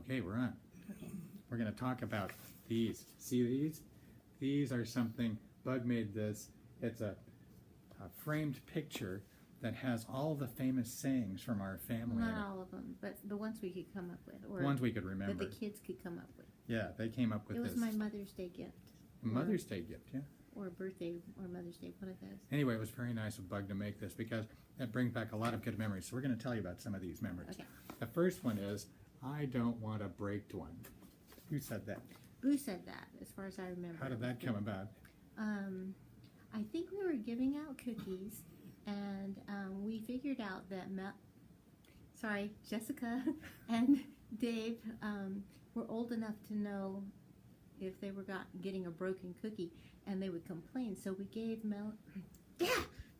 Okay, we're on. Okay. We're going to talk about these. See these? These are something, Bug made this. It's a framed picture that has all the famous sayings from our family. Not all of them, but the ones we could come up with. Or The ones we could remember. that the kids could come up with. Yeah, they came up with It this. was my Mother's Day gift. Mother's Day gift, yeah. Or birthday or Mother's Day, one of those. Anyway, it was very nice of Bug to make this because it brings back a lot of good memories. So we're going to tell you about some of these memories. Okay. The first one is, I don't want to break one. Who said that? Boo said that, as far as I remember. How did that come about? I think we were giving out cookies, and we figured out that Jessica and Dave were old enough to know if they were getting a broken cookie, and they would complain. So we gave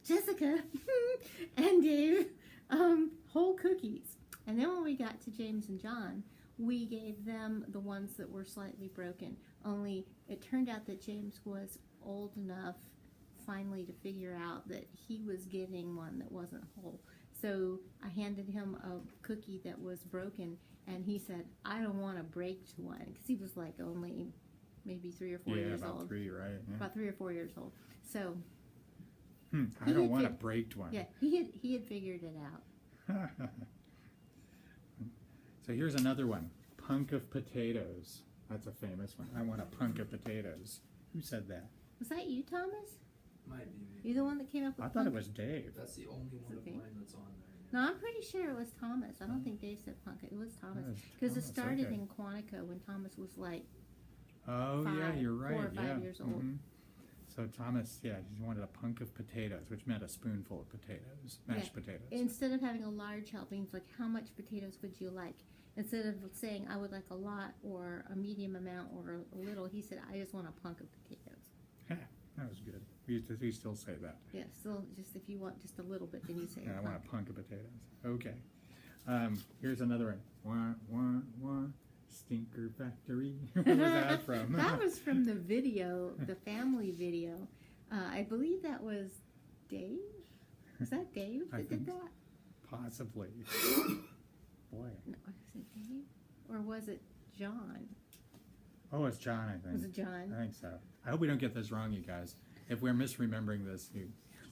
Jessica and Dave whole cookies. And then when we got to James and John, we gave them the ones that were slightly broken. Only it turned out that James was old enough finally to figure out that he was getting one that wasn't whole. So I handed him a cookie that was broken, and he said, I don't want to break one, because he was like only maybe 3 or 4 years about old. 3, right? Yeah. About 3 or 4 years old. So I don't want to break one. Yeah, he had figured it out. So here's another one. Punk of potatoes. That's a famous one. I want a punk of potatoes. Who said that? Was that you, Thomas? Might be. You the one that came up with I thought it punk? was Dave. That's the only one of Okay. mine that's on there. No, I'm pretty sure it was Thomas. I don't think Dave said punk. It was Thomas. Oh, it's Because it Thomas, started okay. in Quantico when Thomas was like Oh, yeah, you're right. 4 or 5 yeah. years old. Mhm. So Thomas, yeah, he wanted a punk of potatoes, which meant a spoonful of potatoes, mashed potatoes. Instead of having a large helping, it's like, how much potatoes would you like? Instead of saying, I would like a lot or a medium amount or a little, he said, I just want a punk of potatoes. That was good. We still say that. Yeah, still, just if you want just a little bit, then you say Yeah, I a want punk. a punk of potatoes. Okay. Here's another one. Wah, wah, wah. Stinker Factory. Where was that from? That was from the video, the family video. I believe that was Dave. Was that Dave I that think did that? Possibly. Boy. No, was it Dave? Or was it John? Oh, it's John, I think. Was it John? I think so. I hope we don't get this wrong, you guys. If we're misremembering this,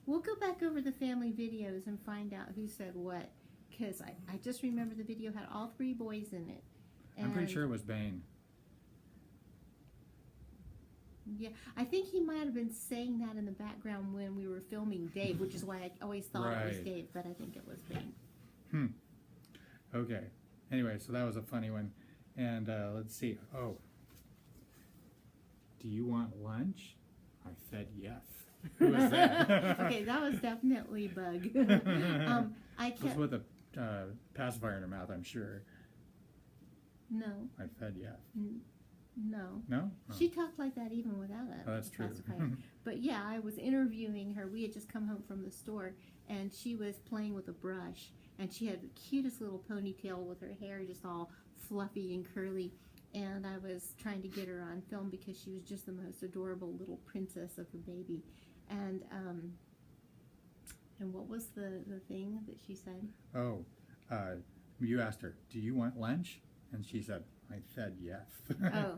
We'll go back over the family videos and find out who said what. Because I just remember the video had all 3 boys in it. I'm pretty And, sure it was Bane. Yeah, I think he might have been saying that in the background when we were filming Dave, which is why I always thought it was Right. Dave, but I think it was Bane. Okay. Anyway, so that was a funny one. And let's see. Oh. Do you want lunch? I said yes. Who was that? Okay, that was definitely Bug. I It was kept with a pacifier in her mouth, I'm sure. no, I said yes. no. No? Oh. She talked like that even without a Oh, that's true. pacifier. But yeah, I was interviewing her. We had just come home from the store, and she was playing with a brush, and she had the cutest little ponytail with her hair just all fluffy and curly. And I was trying to get her on film because she was just the most adorable little princess of a baby. And what was the thing that she said? Oh, you asked her, do you want lunch? And she said, I said yes. Oh.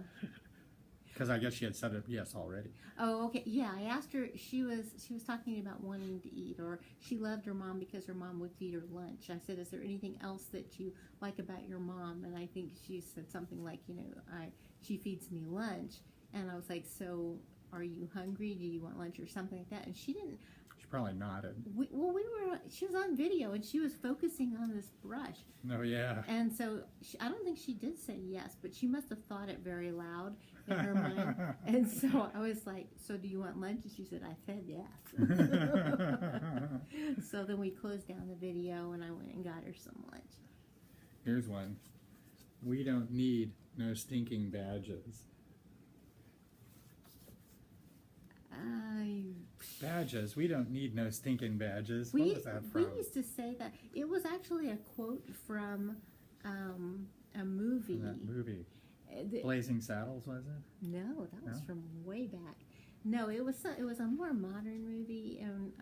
Because I guess she had said it yes already. Oh, okay. Yeah, I asked her. She was talking about wanting to eat, or she loved her mom because her mom would feed her lunch. I said, "Is there anything else that you like about your mom?" And I think she said something like, she feeds me lunch. And I was like, "So, are you hungry? Do you want lunch or something like that?" And she didn't. She probably nodded. She was on video and she was focusing on this brush. Oh, yeah. And so I don't think she did say yes, but she must have thought it very loud in her mind. And so I was like, "So do you want lunch?" And she said, "I said yes." So then we closed down the video and I went and got her some lunch. Here's one. We don't need no stinking badges. Badges. We don't need no stinking badges. What was that from? We used to say that. It was actually a quote from a movie. That movie. The- Blazing Saddles, was it? No, that was No? from way back. No, it was a more modern movie, and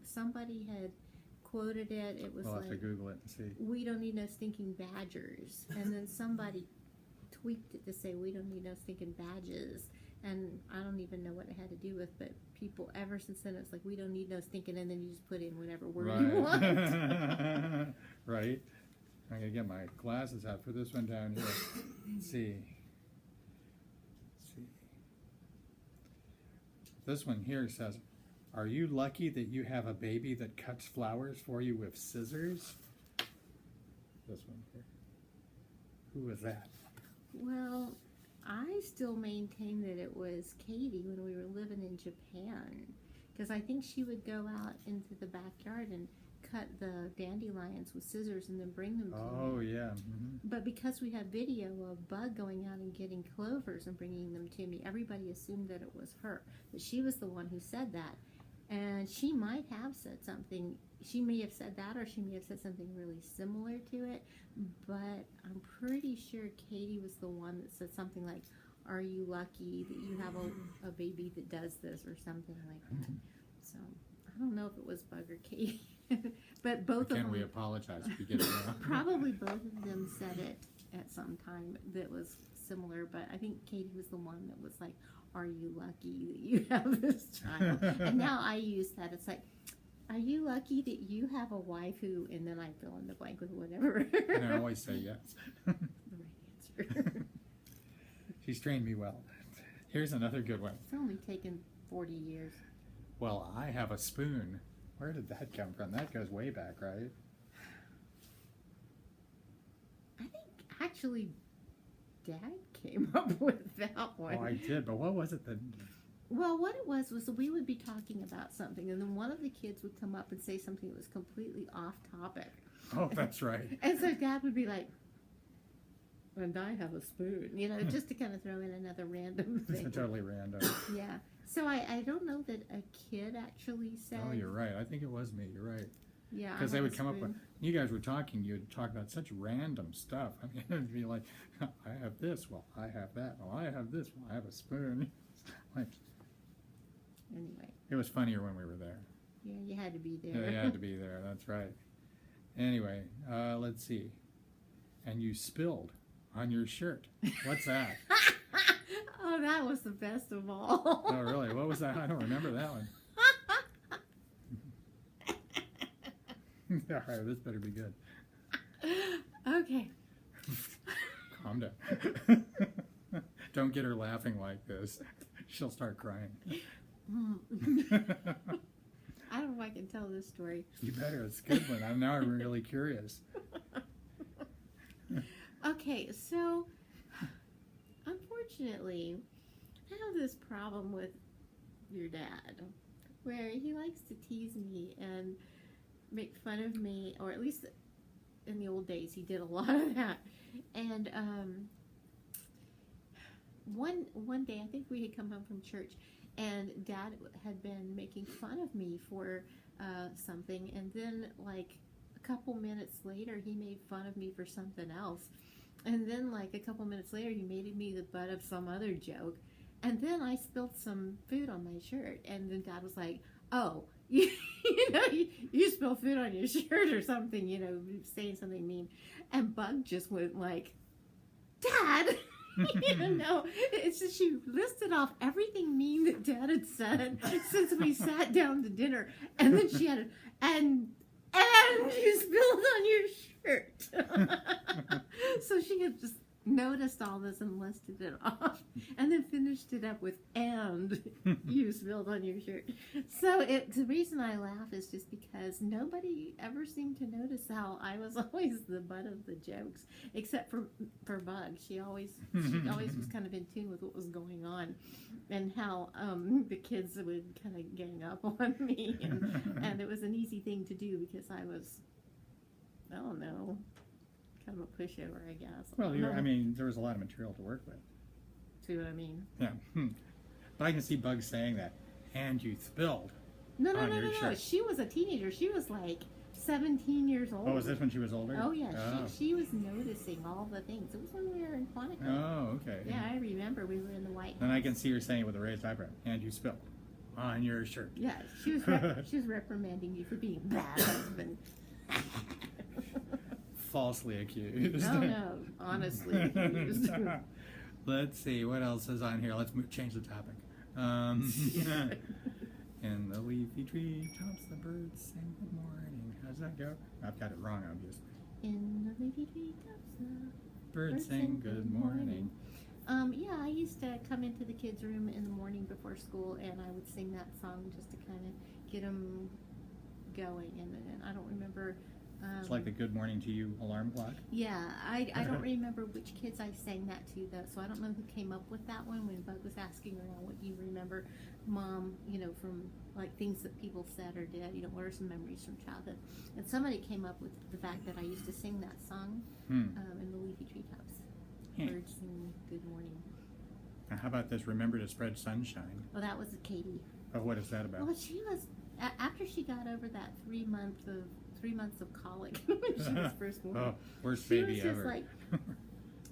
somebody had quoted it. It was We'll have to like, Google it and see. "We don't need no stinking badgers," and then somebody tweaked it to say, "We don't need no stinking badges." And I don't even know what it had to do with, but people ever since then it's like, "We don't need no stinking," and then you just put in whatever word you want. Right. I'm gonna get my glasses out for this one down here. Let's see. This one here says, "Are you lucky that you have a baby that cuts flowers for you with scissors?" This one here. Who was that? Well, I still maintain that it was Katie when we were living in Japan, because I think she would go out into the backyard and cut the dandelions with scissors and then bring them to me. Oh, yeah. Mm-hmm. But because we have video of Bug going out and getting clovers and bringing them to me, everybody assumed that it was her, that she was the one who said that. And she might have said something. She may have said that, or she may have said something really similar to it. But I'm pretty sure Katie was the one that said something like, "Are you lucky that you have a baby that does this," or something like that. So I don't know if it was Bug or Katie. But both of them. Again, we apologize if you get it wrong. Probably both of them said it at some time that was similar, but I think Katie was the one that was like, "Are you lucky that you have this child?" And now I use that. It's like, "Are you lucky that you have a wife who," and then I fill in the blank with whatever. And I always say yes. The right answer. She's trained me well. Here's another good one. It's only taken 40 years. "Well, I have a spoon." Where did that come from? That goes way back, right? I think actually Dad came up with that one. Oh, I did, but what was it that... Well, what it was that we would be talking about something, and then one of the kids would come up and say something that was completely off topic. Oh, that's right. And so Dad would be like, "And I have a spoon," you know, just to kind of throw in another random thing. Totally random. Yeah. So I don't know that a kid actually said. Oh, you're right. I think it was me. You're right. Yeah. Because they would come up with, you guys were talking, you would talk about such random stuff. I mean, it would be like, "I have this, well, I have that, well, I have this, well, I have a spoon." Like, anyway. it was funnier when we were there. Yeah, you had to be there. Yeah, you had to be there, that's right. Anyway, let's see. "And you spilled on your shirt." What's that? Oh, that was the best of all. Oh, really? What was that? I don't remember that one. All right, this better be good. Okay. Calm down. Don't get her laughing like this. She'll start crying. I don't know if I can tell this story. You better. It's a good one. Now I'm really curious. Okay, so unfortunately, I have this problem with your dad where he likes to tease me and make fun of me, or at least in the old days he did a lot of that. And one day, I think we had come home from church, and Dad had been making fun of me for something, and then like a couple minutes later he made fun of me for something else, and then like a couple minutes later he made me the butt of some other joke, and then I spilled some food on my shirt, and then Dad was like, "Oh, you spilled food on your shirt or something, saying something mean," and Bug just went like, "Dad." No, it's just she listed off everything mean that Dad had said since we sat down to dinner, and then she added, and you spilled on your shirt. So she had just noticed all this and listed it off, and then finished it up with, "and you spilled on your shirt." So the reason I laugh is just because nobody ever seemed to notice how I was always the butt of the jokes, except for Bug. She always was kind of in tune with what was going on, and how the kids would kind of gang up on me, and it was an easy thing to do because I was, I don't know, kind of a pushover, I guess. Well, I mean, there was a lot of material to work with. See what I mean? Yeah. But I can see Bug saying that. "And you spilled No. on your shirt." She was a teenager. She was like 17 years old. Oh, was this when she was older? Oh, yeah. Oh, She was noticing all the things. It was when we were in Quantico. oh okay. Yeah, I remember we were in the White Then I House. can see her saying it with a raised eyebrow. "And you spilled on your shirt. Yeah, she was reprimanding you for being a bad husband. Falsely accused. Oh no, honestly accused. Let's see, what else is on here? Let's change the topic. In the leafy tree tops the birds sing good morning. How's that go? I've got it wrong, obviously. In the leafy tree tops the Birds sing good morning. Yeah, I used to come into the kids' room in the morning before school, and I would sing that song just to kind of get them going. And I don't remember. It's like the good morning to you alarm clock. Yeah, I don't remember which kids I sang that to, though, so I don't know who came up with that one when Bug was asking around what you remember, Mom, from like things that people said or did, what are some memories from childhood. And somebody came up with the fact that I used to sing that song in the leafy treetops. Birds sing good morning. Now, how about this? Remember to spread sunshine. Well, that was Katie. Oh, what is that about? Well, she was, after she got over that 3 months of colic when she was first born. Oh, worst baby ever. She was ever. just like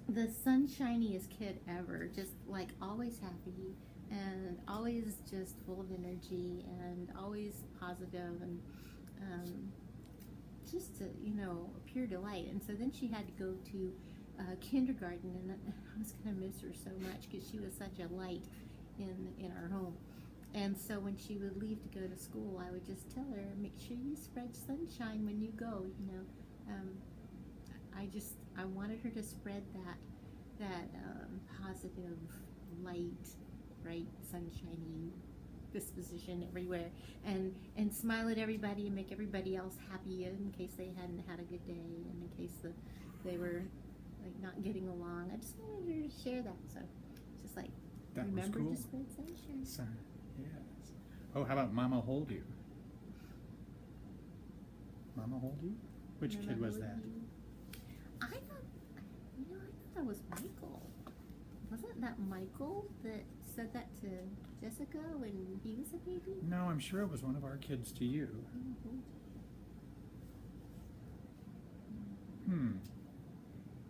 the sunshiniest kid ever, just like always happy and always just full of energy and always positive and just a pure delight. And so then she had to go to kindergarten, and I was going to miss her so much because she was such a light in our home. And so when she would leave to go to school, I would just tell her, make sure you spread sunshine when you go, I wanted her to spread that positive, light, bright, sunshiny disposition everywhere, and smile at everybody and make everybody else happy in case they hadn't had a good day and in case they were like not getting along. I just wanted her to share that. So just like, that remember was cool. to spread sunshine. Yes. Oh, how about Mama Hold You? Mama Hold You? Which kid was that? I thought that was Michael. Wasn't that Michael that said that to Jessica when he was a baby? No, I'm sure it was one of our kids to you.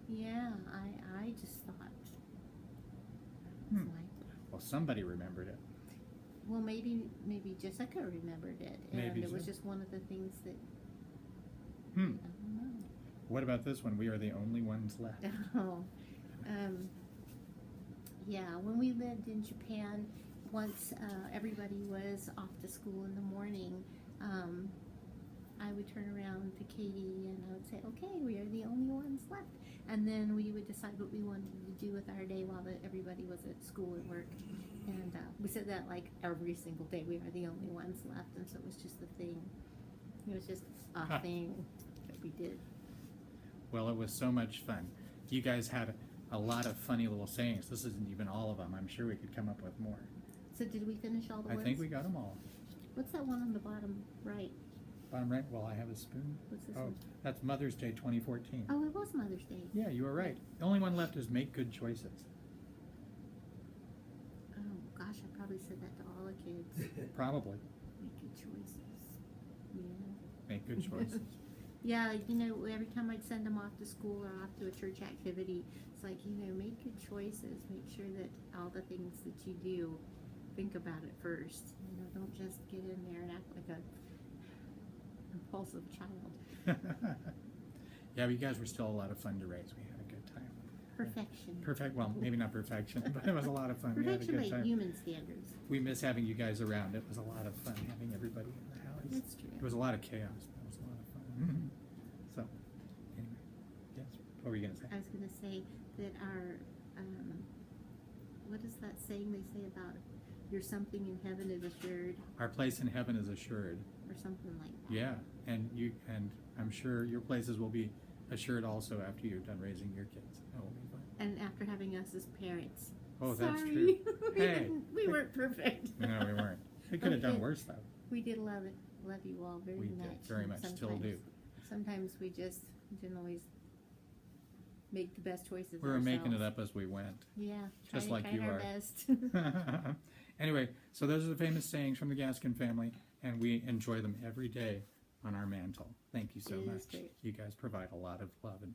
Yeah, I just thought that was Michael. Well, somebody remembered it. Well, maybe Jessica remembered it, and Maybe it was so. just one of the things that I don't know. What about this one? We are the only ones left. Oh, yeah. When we lived in Japan, once everybody was off to school in the morning, I would turn around to Katie and I would say, "Okay, we are the only ones left." And then we would decide what we wanted to do with our day while everybody was at school and work. And we said that like every single day. We are the only ones left, and so it was just a thing. It was just a thing that we did. Well, it was so much fun. You guys had a lot of funny little sayings. This isn't even all of them. I'm sure we could come up with more. So did we finish all the words? I think we got them all. What's that one on the bottom right? Bottom right, well, I have a spoon. What's this Oh, one? that's Mother's Day 2014. Oh, it was Mother's Day. Yeah, you were right. The only one left is make good choices. Oh gosh, I probably said that to all the kids. Probably. Make good choices. Yeah. Make good choices. Yeah, every time I'd send them off to school or off to a church activity, it's like, make good choices. Make sure that all the things that you do, think about it first. Don't just get in there and act like a impulsive child. Yeah, but you guys were still a lot of fun to raise. We had a good time. Perfection. Well, maybe not perfection, but it was a lot of fun. We had a Perfection good by time. human standards. We miss having you guys around. It was a lot of fun having everybody in the house. That's true. It was a lot of chaos, but it was a lot of fun. So, anyway, yes. What were you going to say? I was going to say that our, what is that saying they say about your something in heaven is assured, Our place in heaven is assured. or something like that. Yeah, and I'm sure your places will be assured also after you're done raising your kids. That will be fun. And after having us as parents. Oh, Sorry. that's true. Hey, we weren't perfect. No, we weren't. We could have done worse though. We did love you all very We much. did, very much, still do. Sometimes we just didn't always make the best choices. We were making it ourselves. up as we went. Yeah, Just like trying you our are. best. Anyway, so those are the famous sayings from the Gaskin family, and we enjoy them every day on our mantle. Thank you so It is much. great. You guys provide a lot of love and